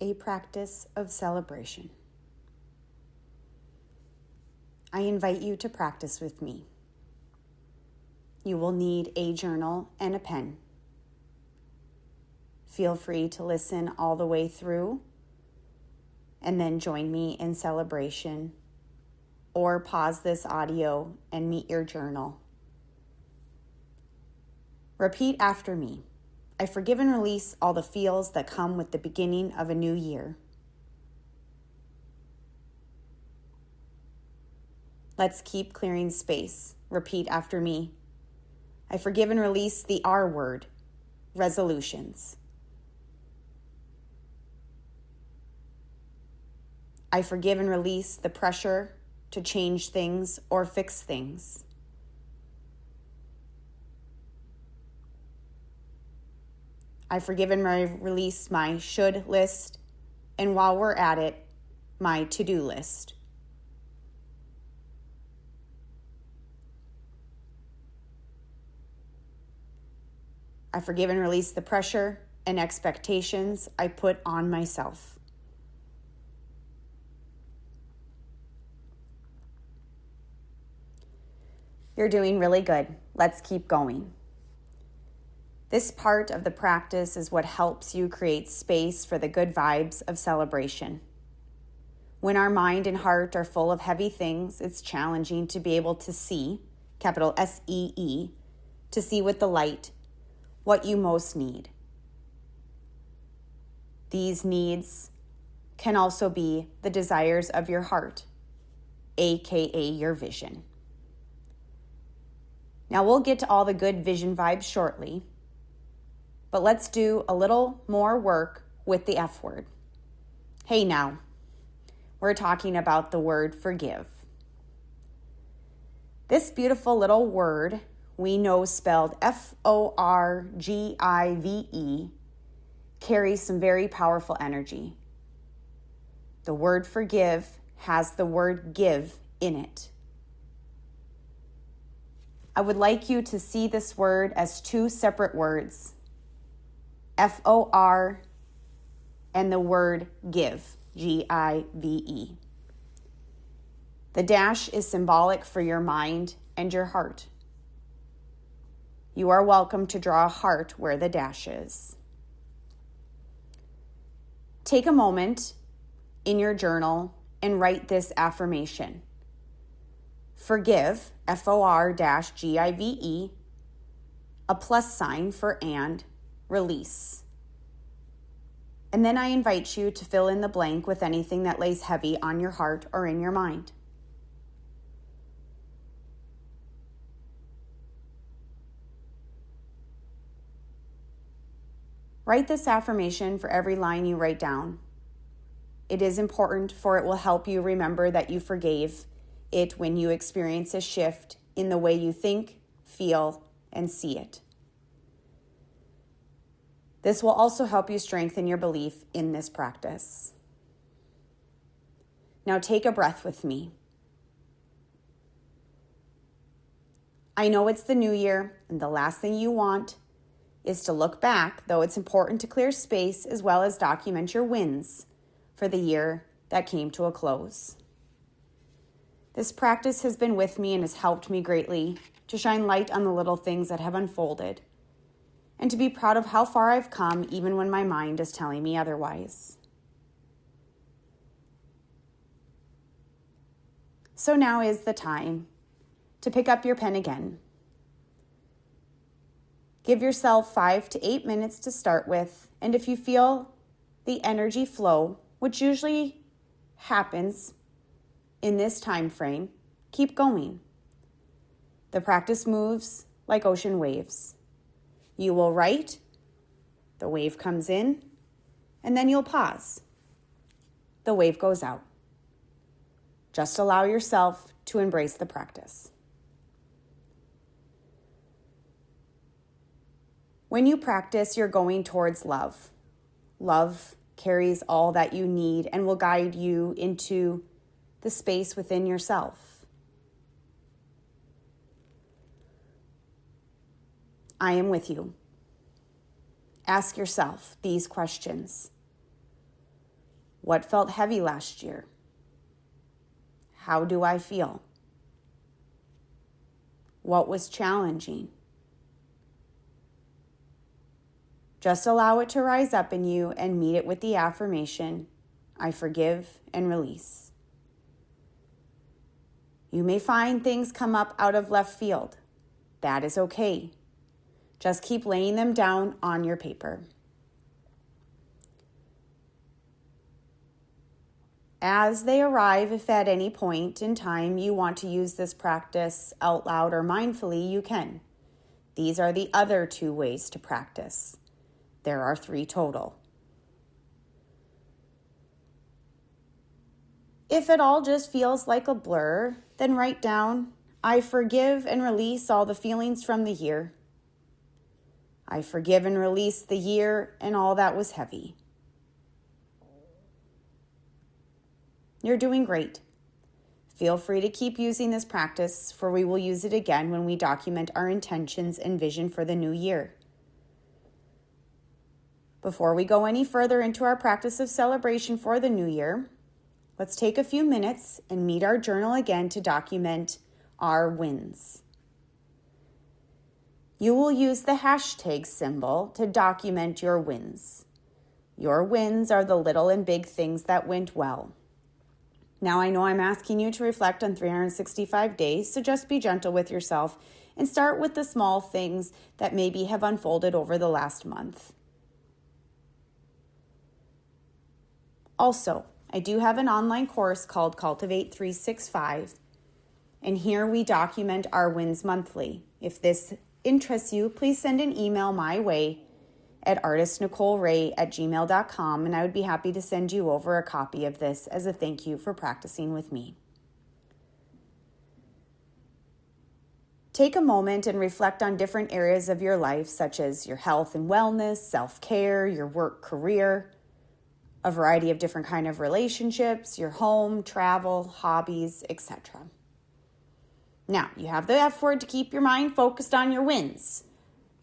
a practice of celebration. I invite you to practice with me. You will need a journal and a pen. Feel free to listen all the way through and then join me in celebration, or pause this audio and meet your journal. Repeat after me. I forgive and release all the feels that come with the beginning of a new year. Let's keep clearing space. Repeat after me. I forgive and release the R word, resolutions. I forgive and release the pressure to change things or fix things. I forgive and release my should list, and while we're at it, my to-do list. I forgive and release the pressure and expectations I put on myself. You're doing really good. Let's keep going. This part of the practice is what helps you create space for the good vibes of celebration. When our mind and heart are full of heavy things, it's challenging to be able to see, capital S-E-E, to see with the light what you most need. These needs can also be the desires of your heart, aka your vision. Now we'll get to all the good vision vibes shortly, but let's do a little more work with the F word. Hey now, we're talking about the word forgive. This beautiful little word we know spelled F-O-R-G-I-V-E carries some very powerful energy. The word forgive has the word give in it. I would like you to see this word as two separate words, F-O-R and the word give, G-I-V-E. The dash is symbolic for your mind and your heart. You are welcome to draw a heart where the dash is. Take a moment in your journal and write this affirmation. Forgive, F-O-R-G-I-V-E, a plus sign for and, release. And then I invite you to fill in the blank with anything that lays heavy on your heart or in your mind. Write this affirmation for every line you write down. It is important, for it will help you remember that you forgave it when you experience a shift in the way you think, feel, and see it. This will also help you strengthen your belief in this practice. Now take a breath with me. I know it's the new year, and the last thing you want is to look back, though it's important to clear space as well as document your wins for the year that came to a close. This practice has been with me and has helped me greatly to shine light on the little things that have unfolded and to be proud of how far I've come even when my mind is telling me otherwise. So now is the time to pick up your pen again. Give yourself 5 to 8 minutes to start with, and if you feel the energy flow, which usually happens in this time frame, keep going. The practice moves like ocean waves. You will write, the wave comes in, and then you'll pause. The wave goes out. Just allow yourself to embrace the practice. When you practice, you're going towards love. Love carries all that you need and will guide you into the space within yourself. I am with you. Ask yourself these questions. What felt heavy last year? How do I feel? What was challenging? Just allow it to rise up in you and meet it with the affirmation, I forgive and release. You may find things come up out of left field. That is okay. Just keep laying them down on your paper. As they arrive, if at any point in time you want to use this practice out loud or mindfully, you can. These are the other 2 ways to practice. There are 3 total. If it all just feels like a blur, then write down, I forgive and release all the feelings from the year. I forgive and release the year and all that was heavy. You're doing great. Feel free to keep using this practice, for we will use it again when we document our intentions and vision for the new year. Before we go any further into our practice of celebration for the new year, let's take a few minutes and meet our journal again to document our wins. You will use the hashtag symbol to document your wins. Your wins are the little and big things that went well. Now, I know I'm asking you to reflect on 365 days, so just be gentle with yourself and start with the small things that maybe have unfolded over the last month. Also, I do have an online course called Cultivate 365, and here we document our wins monthly. If this interests you, please send an email my way at artistnicoleray@gmail.com, and I would be happy to send you over a copy of this as a thank you for practicing with me. Take a moment and reflect on different areas of your life, such as your health and wellness, self-care, your work career, a variety of different kind of relationships, your home, travel, hobbies, etc. Now, you have the F word to keep your mind focused on your wins.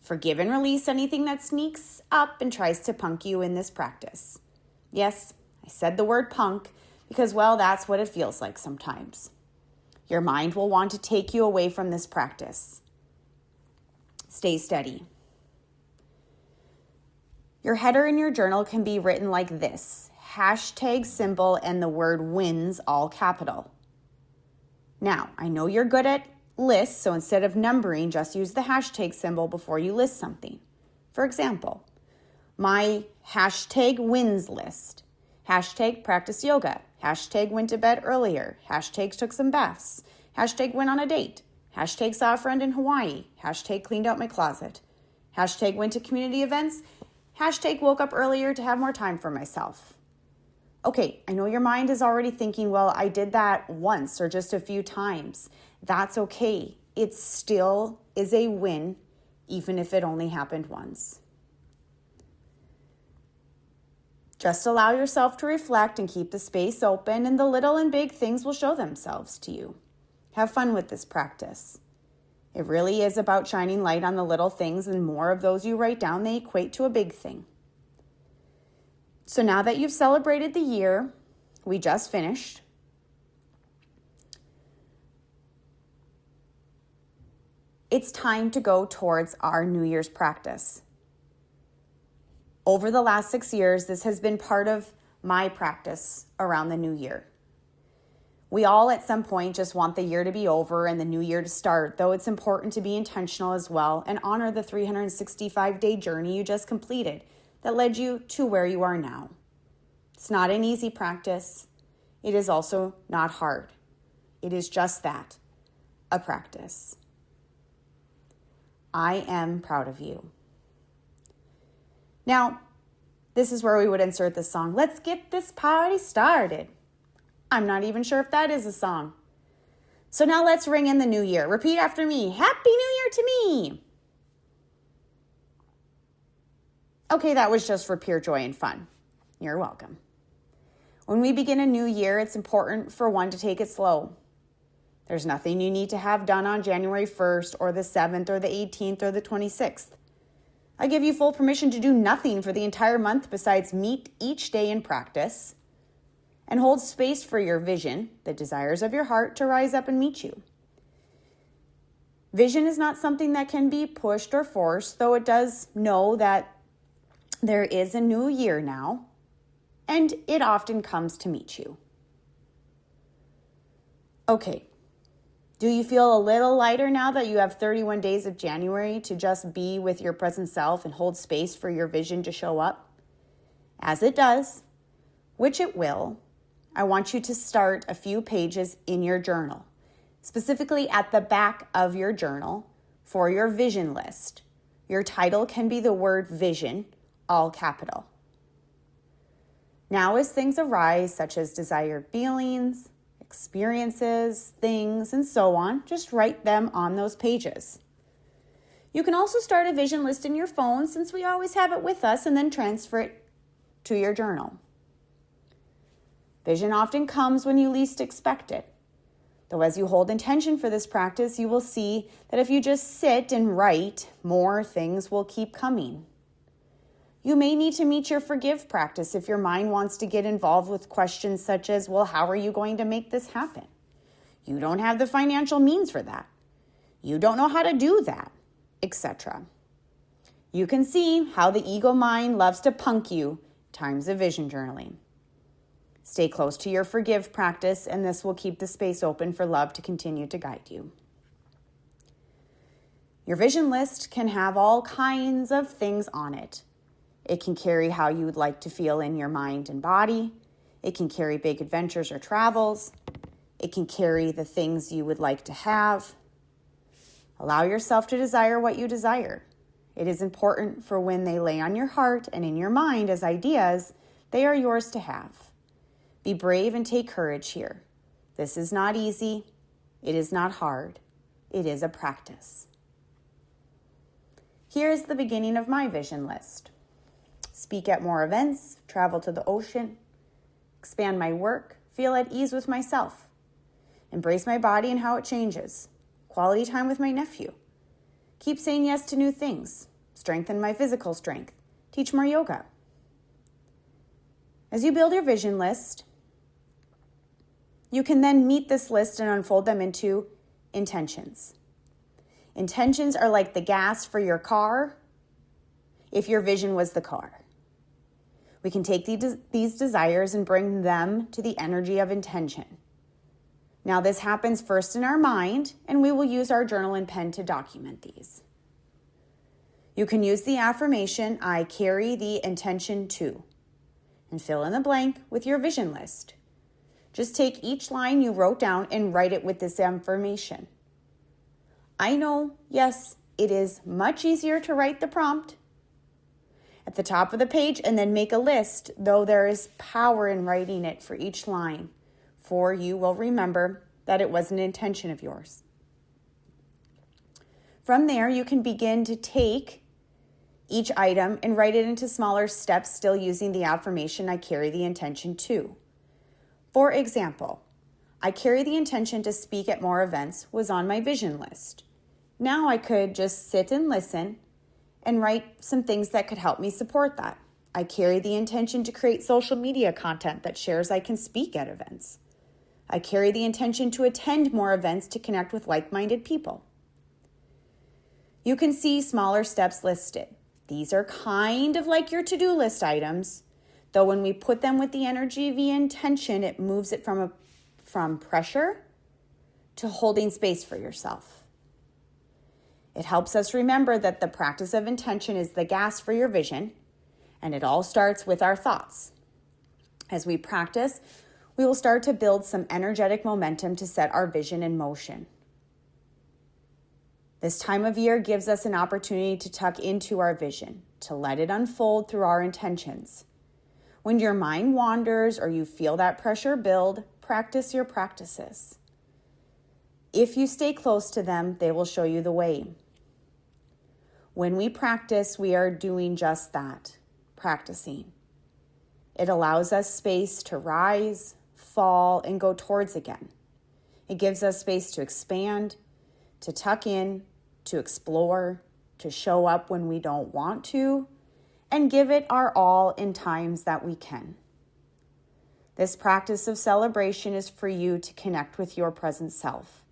Forgive and release anything that sneaks up and tries to punk you in this practice. Yes, I said the word punk because, well, that's what it feels like sometimes. Your mind will want to take you away from this practice. Stay steady. Your header in your journal can be written like this: hashtag symbol and the word wins, all capital. Now, I know you're good at lists, so instead of numbering, just use the hashtag symbol before you list something. For example, my hashtag wins list, hashtag practice yoga, hashtag went to bed earlier, hashtag took some baths, hashtag went on a date, hashtag saw a friend in Hawaii, hashtag cleaned out my closet, hashtag went to community events, hashtag woke up earlier to have more time for myself. Okay, I know your mind is already thinking, well, I did that once or just a few times. That's okay. It still is a win, even if it only happened once. Just allow yourself to reflect and keep the space open, and the little and big things will show themselves to you. Have fun with this practice. It really is about shining light on the little things, and more of those you write down, they equate to a big thing. So now that you've celebrated the year we just finished, it's time to go towards our New Year's practice. Over the last 6 years, this has been part of my practice around the new year. We all at some point just want the year to be over and the new year to start, though it's important to be intentional as well and honor the 365-day journey you just completed that led you to where you are now. It's not an easy practice. It is also not hard. It is just that, a practice. I am proud of you. Now, this is where we would insert the song, "Let's Get This Party Started." I'm not even sure if that is a song. So now let's ring in the new year. Repeat after me. Happy New Year to me. Okay, that was just for pure joy and fun. You're welcome. When we begin a new year, it's important for one to take it slow. There's nothing you need to have done on January 1st or the 7th or the 18th or the 26th. I give you full permission to do nothing for the entire month besides meet each day in practice. and hold space for your vision, the desires of your heart, to rise up and meet you. Vision is not something that can be pushed or forced, though it does know that there is a new year now, and it often comes to meet you. Okay, do you feel a little lighter now that you have 31 days of January to just be with your present self and hold space for your vision to show up? As it does, which it will, I want you to start a few pages in your journal, specifically at the back of your journal for your vision list. Your title can be the word vision, all capital. Now, as things arise, such as desired feelings, experiences, things, and so on, just write them on those pages. You can also start a vision list in your phone, since we always have it with us, and then transfer it to your journal. Vision often comes when you least expect it. Though as you hold intention for this practice, you will see that if you just sit and write, more things will keep coming. You may need to meet your forgive practice if your mind wants to get involved with questions such as, well, how are you going to make this happen? You don't have the financial means for that. You don't know how to do that, etc. You can see how the ego mind loves to punk you times of vision journaling. Stay close to your forgive practice, and this will keep the space open for love to continue to guide you. Your vision list can have all kinds of things on it. It can carry how you would like to feel in your mind and body. It can carry big adventures or travels. It can carry the things you would like to have. Allow yourself to desire what you desire. It is important for when they lay on your heart and in your mind as ideas, they are yours to have. Be brave and take courage here. This is not easy. It is not hard. It is a practice. Here is the beginning of my vision list. Speak at more events, travel to the ocean, expand my work, feel at ease with myself, embrace my body and how it changes, quality time with my nephew, keep saying yes to new things, strengthen my physical strength, teach more yoga. As you build your vision list, you can then meet this list and unfold them into intentions. Intentions are like the gas for your car if your vision was the car. We can take these desires and bring them to the energy of intention. Now, this happens first in our mind, and we will use our journal and pen to document these. You can use the affirmation, I carry the intention to, and fill in the blank with your vision list. Just take each line you wrote down and write it with this affirmation. I know, yes, it is much easier to write the prompt at the top of the page and then make a list, though there is power in writing it for each line, for you will remember that it was an intention of yours. From there, you can begin to take each item and write it into smaller steps, still using the affirmation, I carry the intention to. For example, I carry the intention to speak at more events was on my vision list. Now I could just sit and listen and write some things that could help me support that. I carry the intention to create social media content that shares I can speak at events. I carry the intention to attend more events to connect with like-minded people. You can see smaller steps listed. These are kind of like your to-do list items, though when we put them with the energy of the intention, it moves it from pressure to holding space for yourself. It helps us remember that the practice of intention is the gas for your vision, and it all starts with our thoughts. As we practice, we will start to build some energetic momentum to set our vision in motion. This time of year gives us an opportunity to tuck into our vision, to let it unfold through our intentions. When your mind wanders or you feel that pressure build, practice your practices. If you stay close to them, they will show you the way. When we practice, we are doing just that, practicing. It allows us space to rise, fall, and go towards again. It gives us space to expand, to tuck in, to explore, to show up when we don't want to, and give it our all in times that we can. This practice of celebration is for you to connect with your present self,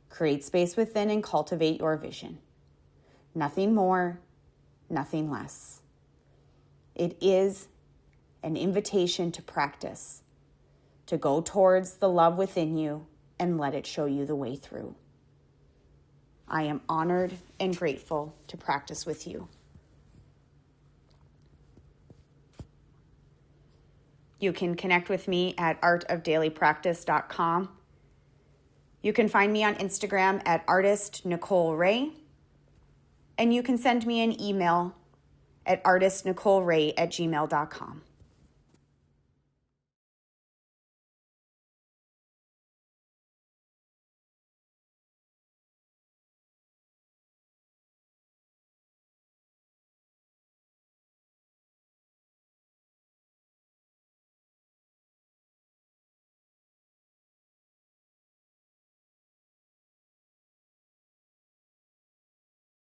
create space within, and cultivate your vision. Nothing more, nothing less. It is an invitation to practice, to go towards the love within you and let it show you the way through. I am honored and grateful to practice with you. You can connect with me at artofdailypractice.com. You can find me on Instagram at artist Nicole Ray. And you can send me an email at artistnicoleray@gmail.com.